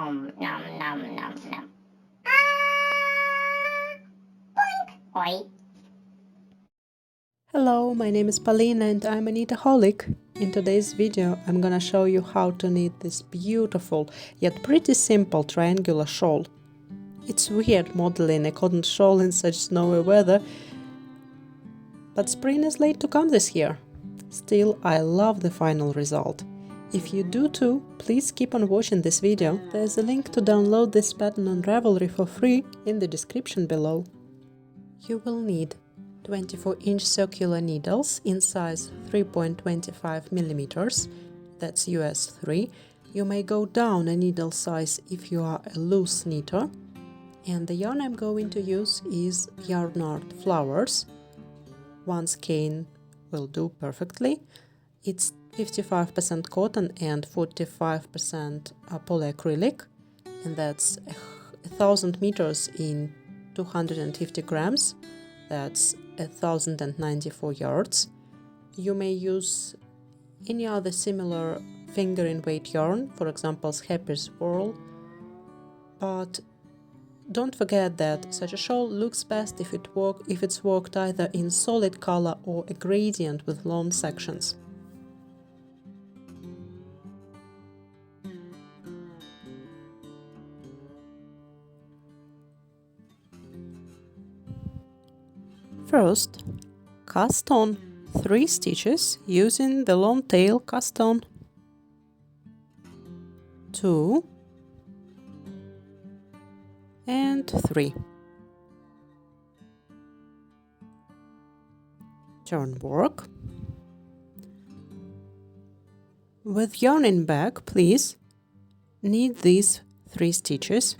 nom nom nom nom. Oi. Hello, my name is Paulina and I'm a knitaholic. In today's video I'm gonna show you how to knit this beautiful yet pretty simple triangular shawl. It's weird modeling a cotton shawl in such snowy weather, but spring is late to come this year. Still, I love the final result. If you do too, please keep on watching this video. There's a link to download this pattern on Ravelry for free in the description below. You will need 24-inch circular needles in size 3.25 millimeters, that's US 3. You may go down a needle size if you are a loose knitter. And the yarn I'm going to use is Yarn Art Flowers. One skein will do perfectly. It's 55% cotton and 45% polyacrylic, and that's 1000 meters in 250 grams. That's 1094 yards. You may use any other similar fingering weight yarn, for example Happy Swirl, but don't forget that such a shawl looks best if it's worked either in solid color or a gradient with long sections. First, cast on 3 stitches using the long tail cast on. 2 and 3. Turn work. With yarn in back, please knit these 3 stitches.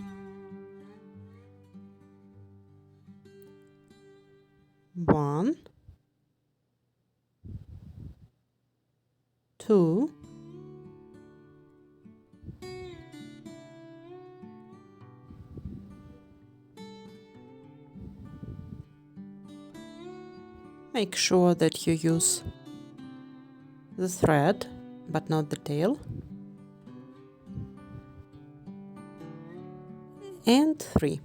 1, 2, 'Make sure that you use the thread, but not the tail. And 3.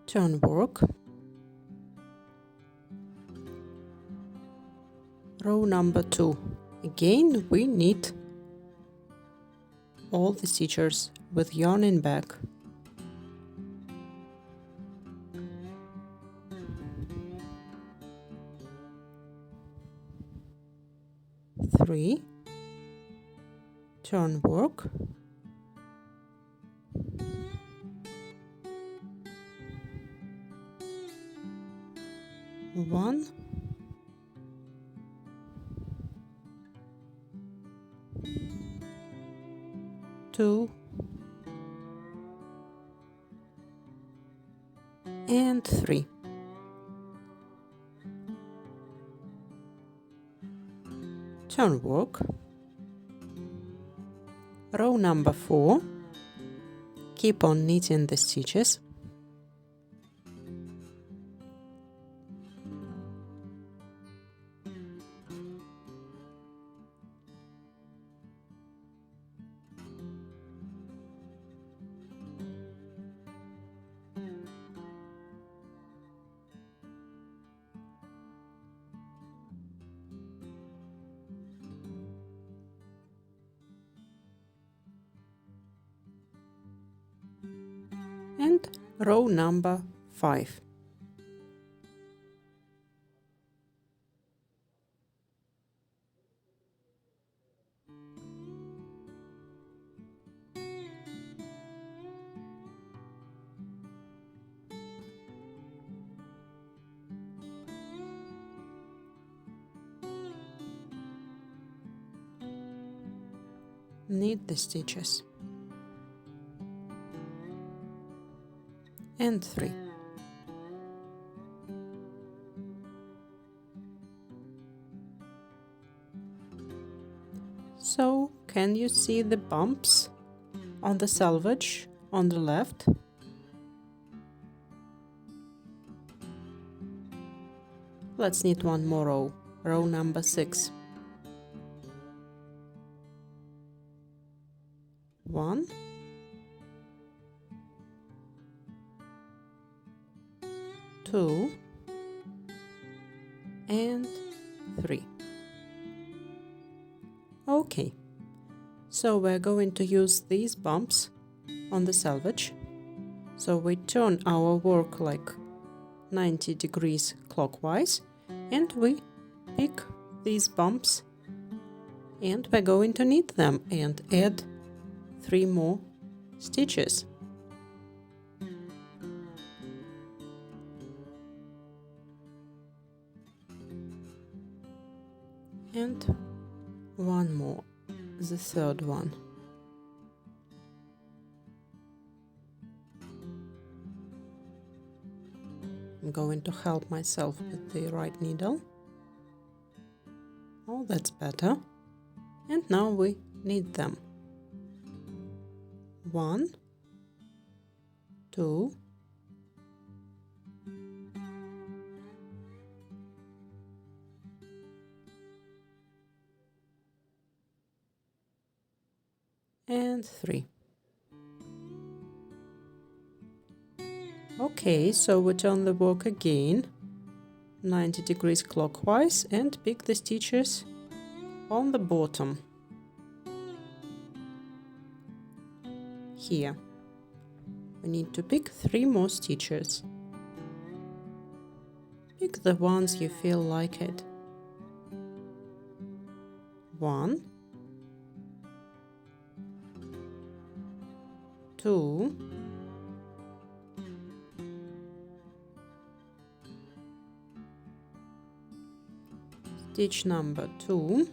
Turn work. Row number 2. Again we knit all the stitches with yarn in back. 3. Turn work. 1, 2 and 3. Turn work. Row number 4. Keep on knitting the stitches. And row number 5. Knit the stitches. And 3. So, can you see the bumps on the selvage on the left? Let's knit one more row, row number 6. 1, 2, and 3. Okay, so we're going to use these bumps on the selvage. So we turn our work like 90 degrees clockwise, and we pick these bumps, and we're going to knit them and add 3 more stitches. And 1 more, the 3rd one. I'm going to help myself with the right needle. Oh, that's better. And now we knit them. 1, 2, and 3. Okay, so we turn the work again 90 degrees clockwise and pick the stitches on the bottom. Here we need to pick 3 more stitches. Pick the ones you feel like it. 1, 2, stitch number 2,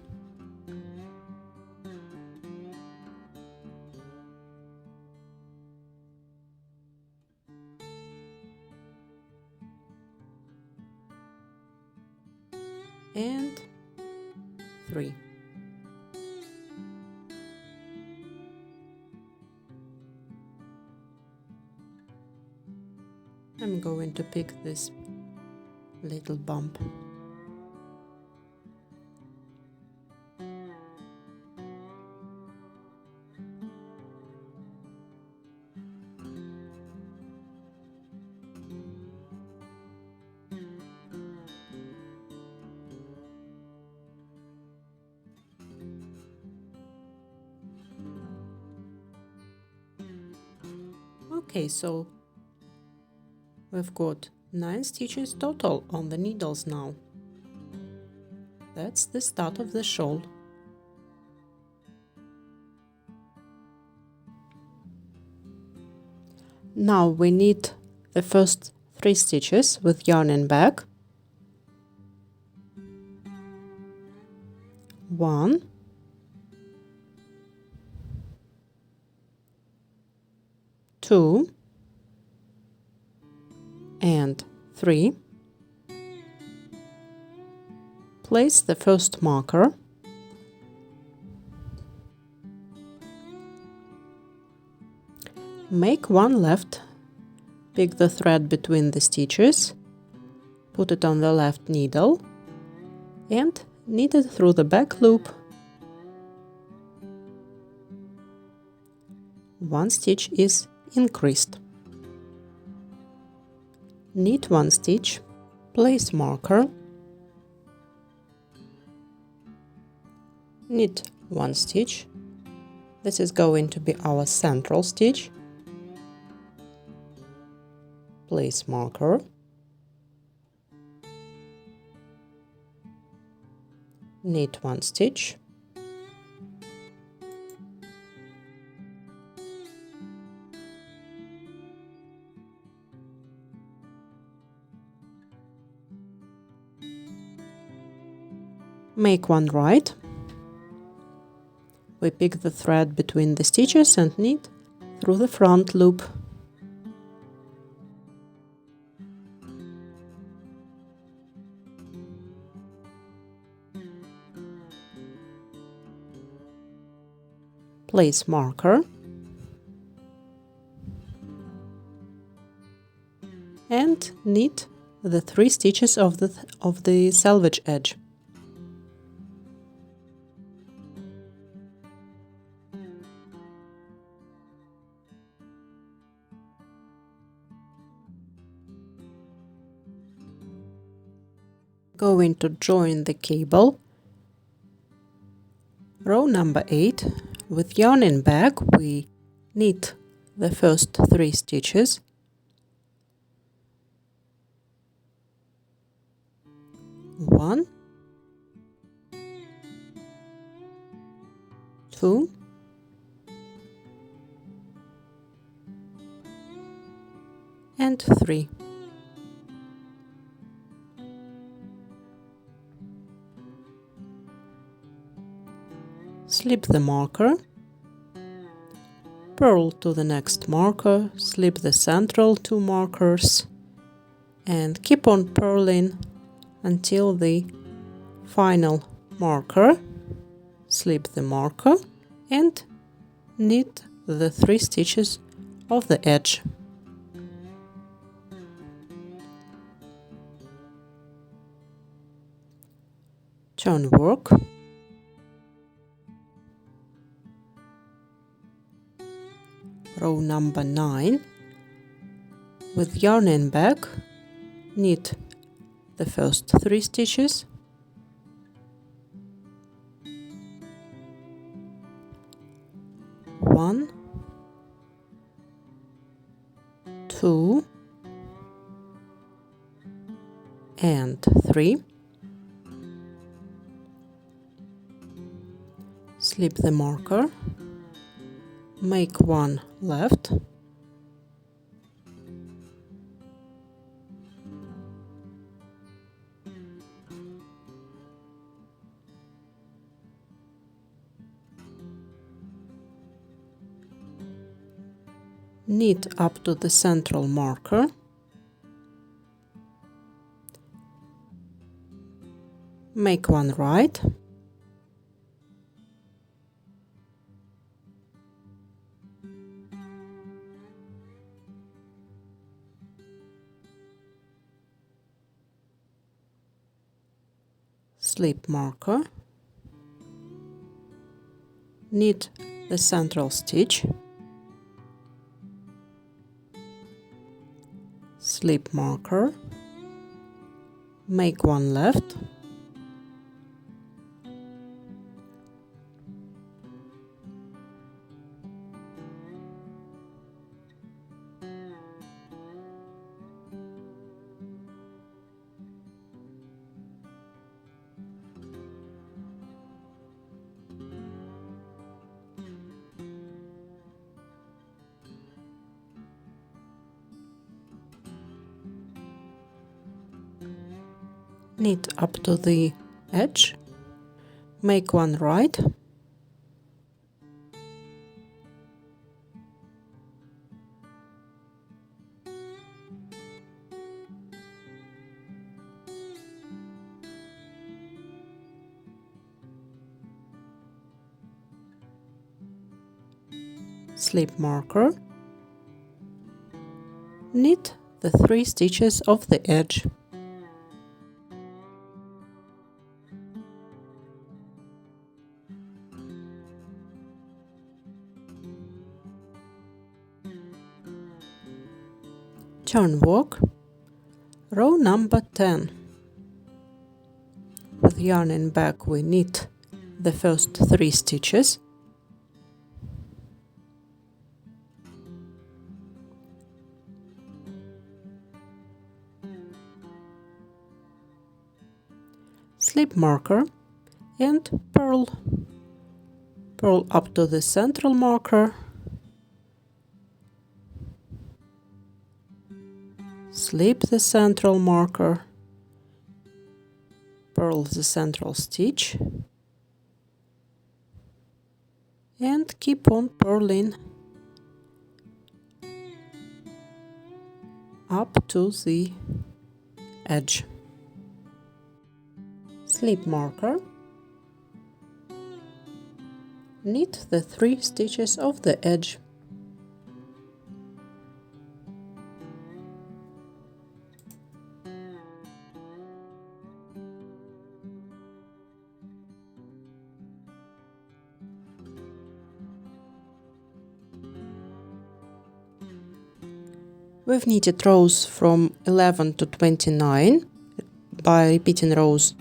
and 3. I'm going to pick this little bump. Okay, so we've got 9 stitches total on the needles now. That's the start of the shawl. Now we knit the first 3 stitches with yarn and bag. 1, 2, and 3. Place the first marker. Make 1 left, pick the thread between the stitches, put it on the left needle, and knit it through the back loop. 1 stitch is increased. Knit 1 stitch, place marker, knit 1 stitch. This is going to be our central stitch. Place marker, knit 1 stitch, make 1 right. We pick the thread between the stitches and knit through the front loop. Place marker and knit the 3 stitches of the selvage edge. going to join the cable. Row number 8. With yarn in back, we knit the first 3 stitches. 1, 2, and 3. Slip the marker, purl to the next marker, slip the central 2 markers, and keep on purling until the final marker. Slip the marker and knit the 3 stitches of the edge. Turn work. Row number 9. With yarn in back, knit the first 3 stitches. 1, 2, and 3. Slip the marker, make 1 left, knit up to the central marker, make 1 right, slip marker, knit the central stitch, slip marker, make 1 left, knit up to the edge, make 1 right, slip marker, knit the 3 stitches of the edge. Turn work. Row number 10. With yarn in back, we knit the first 3 stitches. Slip marker and purl up to the central marker, slip the central marker, purl the central stitch, and keep on purling up to the edge. Slip marker, knit the 3 stitches of the edge. We've knitted rows from 11 to 29. by repeating rows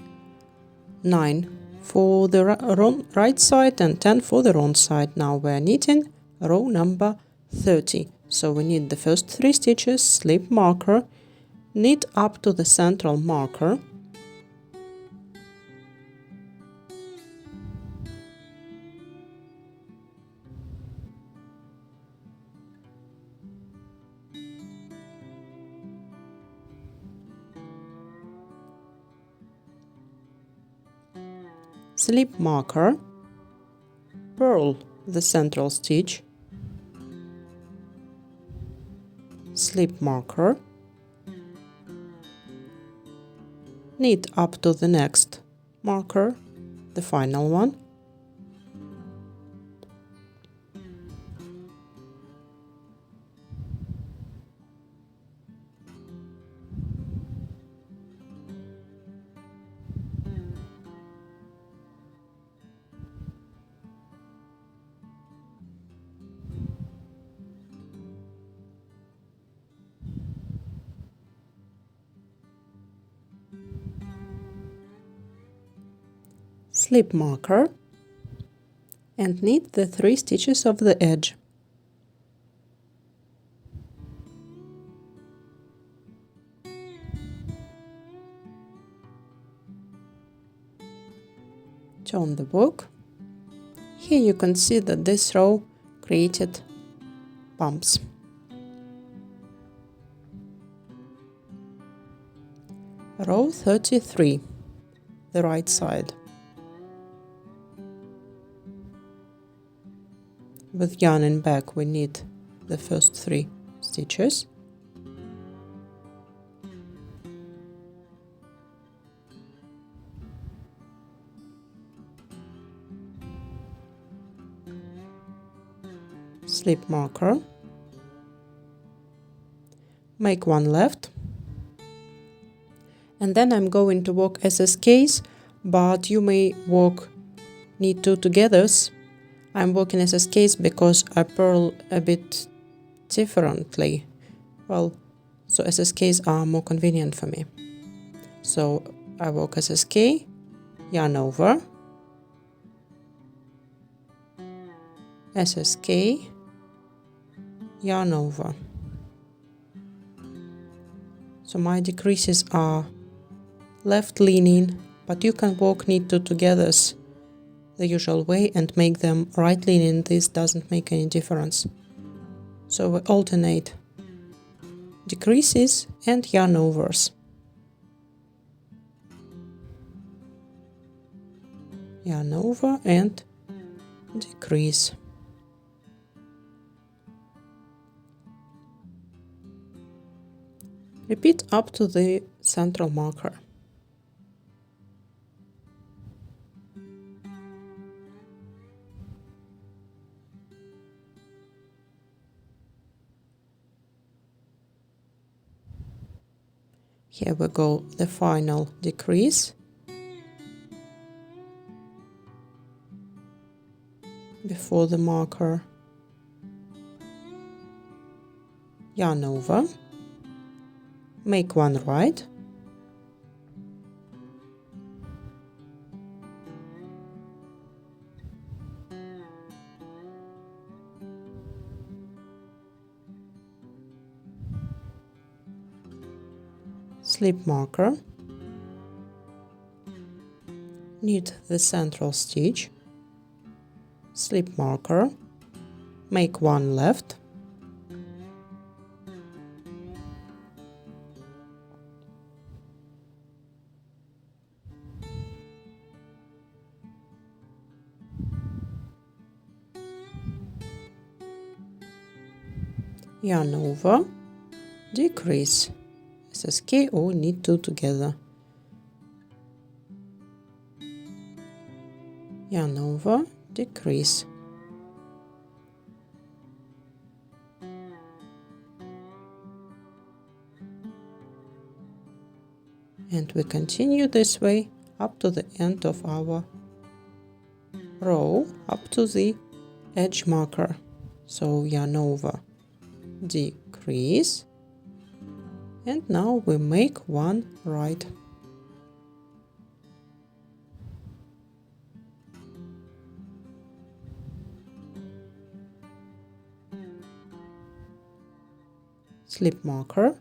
9 for the right side and 10 for the wrong side. Now we are knitting row number 30. So we knit the first 3 stitches, slip marker, knit up to the central marker, slip marker, purl the central stitch, slip marker, knit up to the next marker, the final one, slip marker, and knit the 3 stitches of the edge. Turn the book. Here you can see that this row created bumps. Row 33, the right side. With yarn in back we knit the first 3 stitches. Slip marker, make 1 left, and then I'm going to work SSKs, but you may work knit 2 togethers. I'm working SSKs because I purl a bit differently. Well, so SSKs are more convenient for me. So I work SSK, yarn over, SSK, yarn over. So my decreases are left leaning, but you can work knit 2 togethers the usual way and make them right leaning. This doesn't make any difference. So we alternate decreases and yarn overs. Yarn over and decrease. Repeat up to the central marker. Here we go, the final decrease. Before the marker. Yarn over. Make 1 right. Slip marker, knit the central stitch, slip marker, make 1 left, yarn over, decrease, SSK or knit 2 together, yarn over, decrease, and we continue this way up to the end of our row, up to the edge marker. So yarn over, decrease, and now we make 1 right. slip marker,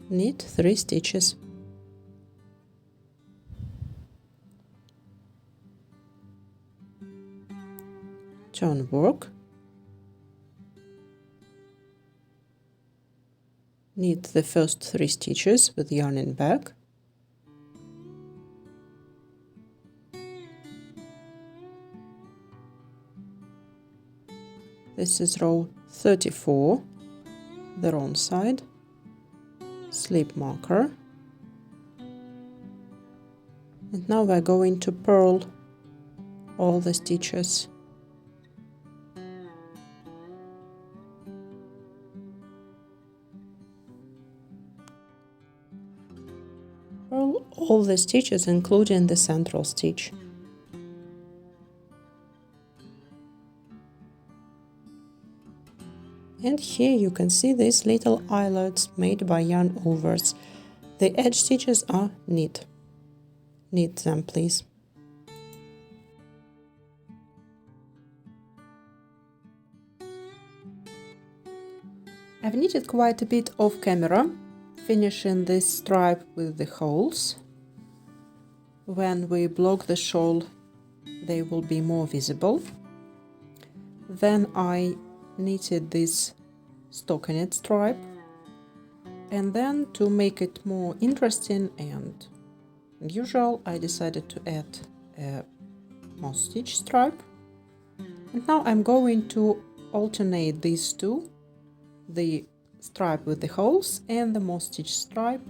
knit 3 stitches. Turn work, knit the first 3 stitches with yarn in back, this is row 34, the wrong side, slip marker, and now we're going to purl all the stitches. Purl all the stitches including the central stitch. And here you can see these little eyelets made by yarn overs. The edge stitches are knit. Knit them, please. I've knitted quite a bit off camera, finishing this stripe with the holes. When we block the shawl, they will be more visible. Then I knitted this stockinette stripe, and then to make it more interesting and unusual, I decided to add a moss stitch stripe. And now I'm going to alternate these two, the stripe with the holes and the moss stitch stripe,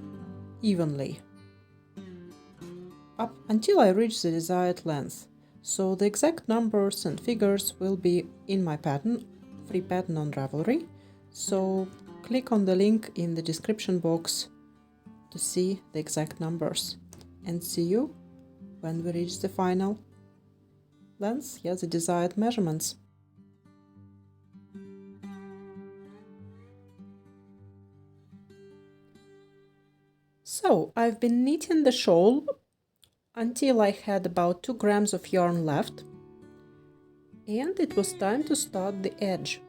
evenly up until I reach the desired length. So the exact numbers and figures will be in my pattern, free pattern on Ravelry. So click on the link in the description box to see the exact numbers, and see you when we reach the final length, the desired measurements. So I've been knitting the shawl until I had about 2 grams of yarn left, and it was time to start the edge.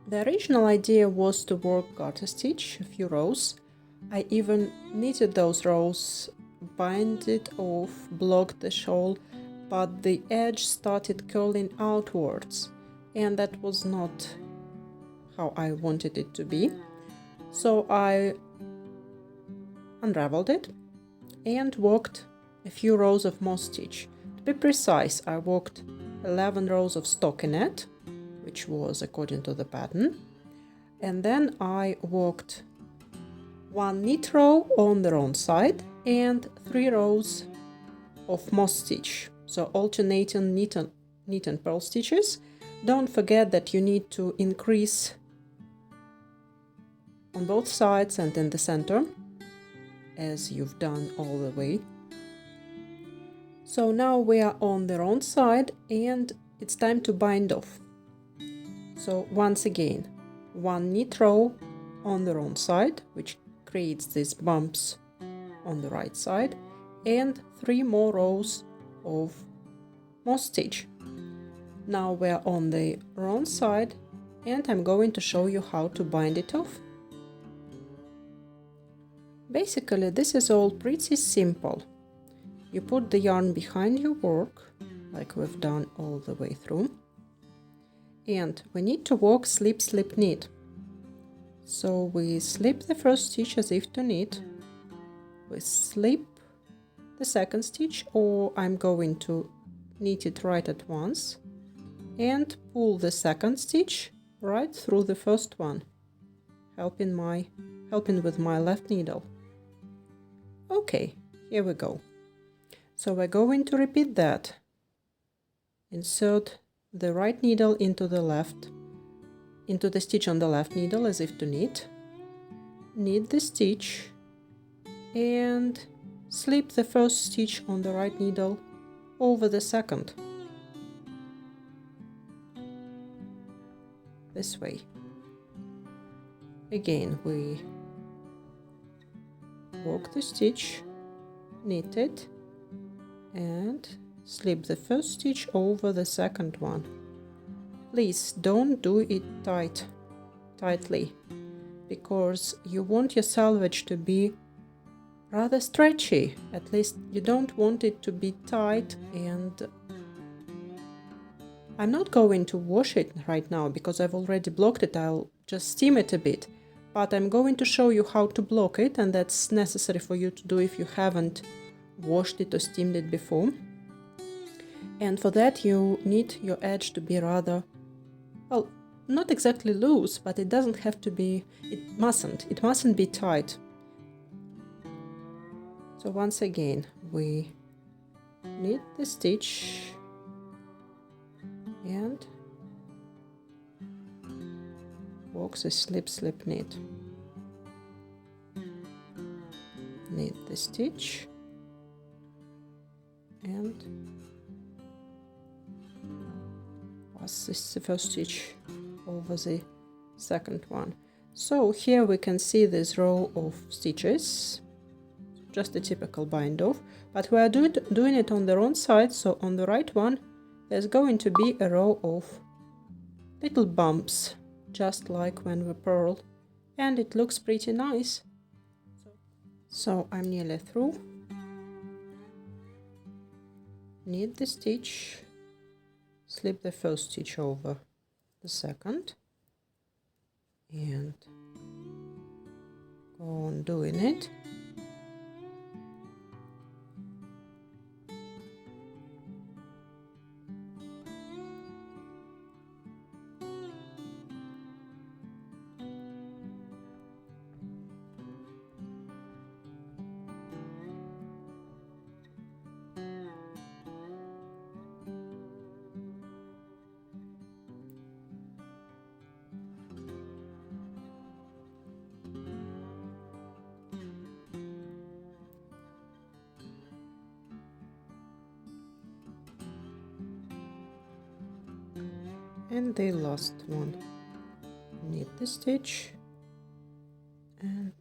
The original idea was to work garter stitch, a few rows. I even knitted those rows, bind it off, blocked the shawl, but the edge started curling outwards, and that was not how I wanted it to be. So I unraveled it and worked a few rows of moss stitch. To be precise, I worked 11 rows of stockinette, which was according to the pattern, and then I worked 1 knit row on the wrong side and 3 rows of moss stitch, so alternating knit and purl stitches. Don't forget that you need to increase on both sides and in the center, as you've done all the way. So now we are on the wrong side and it's time to bind off. So once again, 1 knit row on the wrong side, which creates these bumps on the right side, and 3 more rows of moss stitch. Now we're on the wrong side and I'm going to show you how to bind it off. Basically, this is all pretty simple. You put the yarn behind your work, like we've done all the way through, and we need to work slip, slip, knit. So we slip the first stitch as if to knit, we slip the second stitch, or I'm going to knit it right at once, and pull the second stitch right through the first one, helping with my left needle. Okay, here we go. So we're going to repeat that. Insert the right needle into the stitch on the left needle as if to knit. Knit the stitch and slip the first stitch on the right needle over the second. This way. Again, we work the stitch, knit it, and slip the first stitch over the second one. Please don't do it tight. tightly, because you want your selvage to be rather stretchy. At least you don't want it to be tight. And I'm not going to wash it right now because I've already blocked it. I'll just steam it a bit. But I'm going to show you how to block it, and that's necessary for you to do if you haven't washed it or steamed it before. And for that you need your edge to be rather, well, not exactly loose, but it doesn't have to be, it mustn't be tight. So once again, we knit the stitch and walk the slip knit. Knit the stitch and pass this first stitch over the second one. So here we can see this row of stitches, just a typical bind off, but we are doing it on the wrong side. So on the right one there's going to be a row of little bumps, just like when we purl, and it looks pretty nice. So I'm nearly through. Knit the stitch, slip the first stitch over the second, and go on doing it. And the last one, knit the stitch and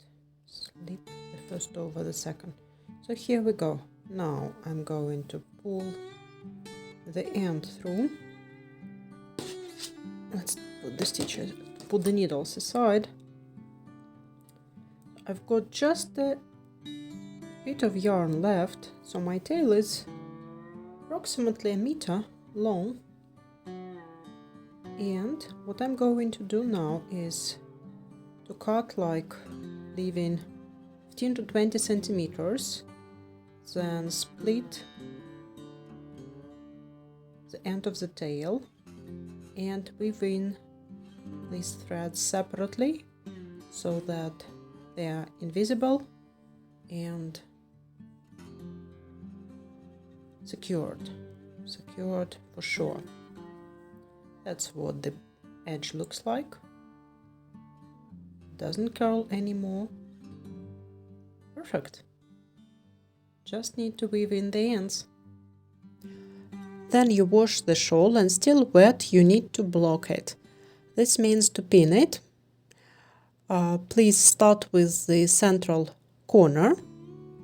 slip the first over the second. So here we go. Now I'm going to pull the end through. Let's put the stitches, put the needles aside. I've got just a bit of yarn left, so my tail is approximately 1 meter long. And what I'm going to do now is to cut, like leaving 15 to 20 centimeters, then split the end of the tail and weave in these threads separately so that they are invisible and secured for sure. That's what the edge looks like. Doesn't curl anymore. Perfect. Just need to weave in the ends. Then you wash the shawl, and still wet you need to block it. This means to pin it. Please start with the central corner,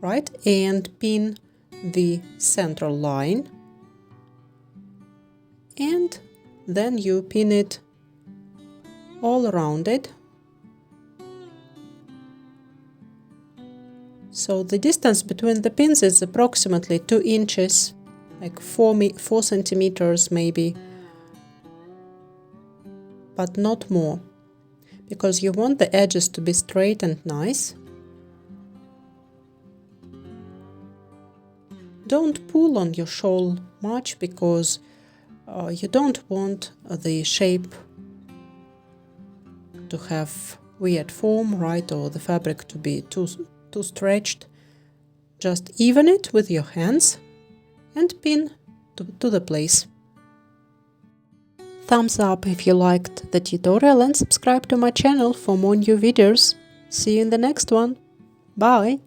right, and pin the central line, and then you pin it all around it. So the distance between the pins is approximately 2 inches, like 4 centimeters maybe, but not more, because you want the edges to be straight and nice. Don't pull on your shawl much, because you don't want the shape to have weird form, right, or the fabric to be too stretched. Just even it with your hands and pin to the place. Thumbs up if you liked the tutorial and subscribe to my channel for more new videos. See you in the next one. Bye!